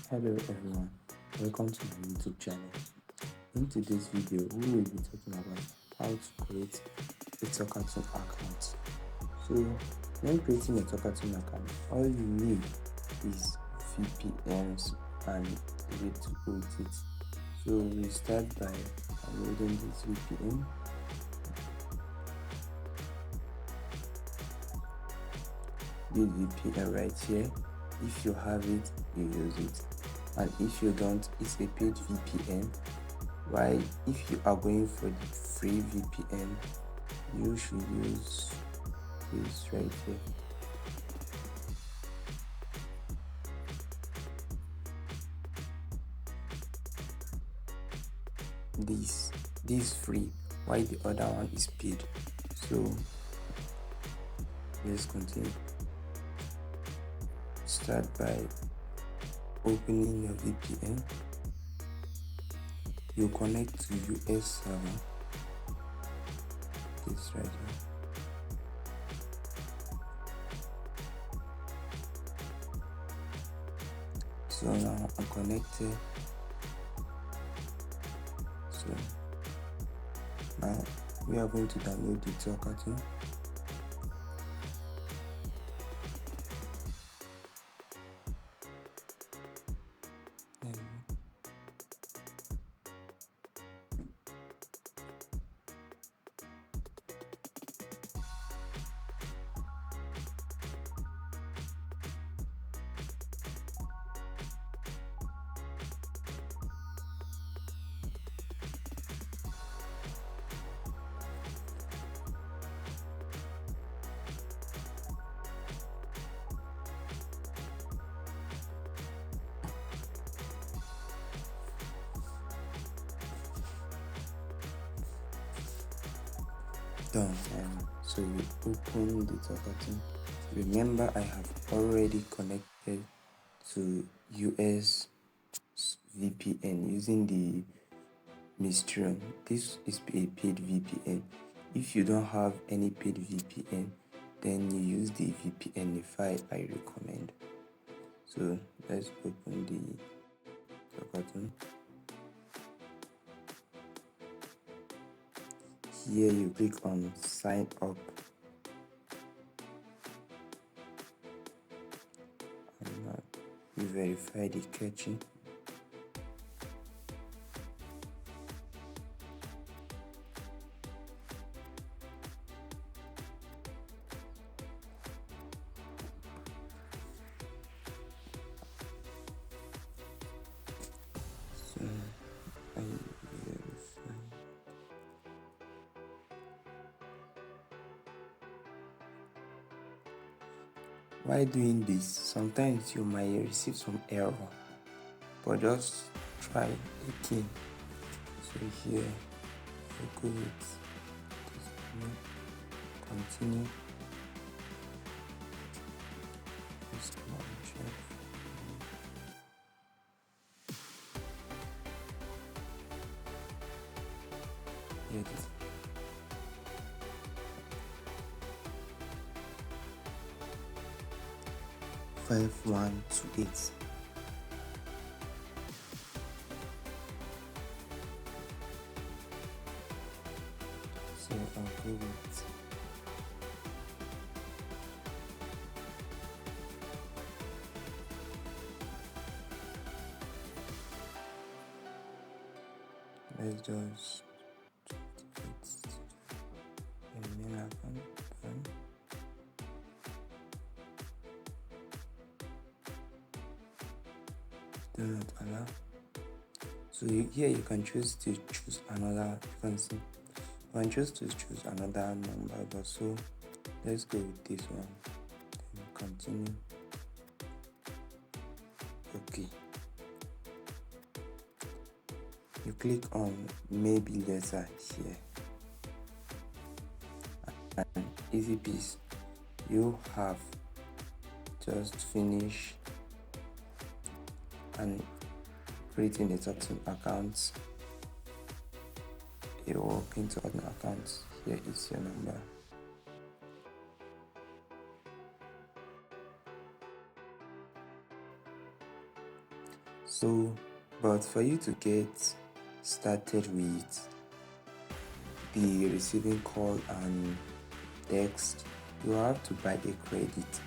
Hello everyone, welcome to my YouTube channel. In today's video, we will be talking about how to create a Talkatone account. So, when creating a Talkatone account, all you need is VPNs and a way to create it. So, we start by downloading this VPN. This VPN right here. If you have it, you use it, and if you don't, it's a paid VPN. Why, if you are going for the free VPN, you should use this right here. This free, while the other one is paid. So let's continue. Start by opening your VPN. You connect to US server. This right here. So now I'm connected. So now we are going to download the Talkatone. Done. So you open the Talkatone. Remember, I have already connected to US VPN using the Mistron. This is a paid VPN. If you don't have any paid VPN, then you use the VPNify I recommend. So let's open the Talkatone. Here you click on sign up, and you verify the caching. So I verify. While doing this, sometimes you might receive some error, but just try again. So here you go with this one. Continue. Just one check. Here it is. Five, 1, 2, 8. So I'll go with let's just main account. Do not allow. So here you can choose to choose another. You can see you can choose to choose another number, but so let's go with this one. Then continue. Okay. You click on maybe later here, and easy piece. You have just finished and creating a certain account. You walk into an account. Here is your number. So, but for you to get started with the receiving call and text, you have to buy a credit.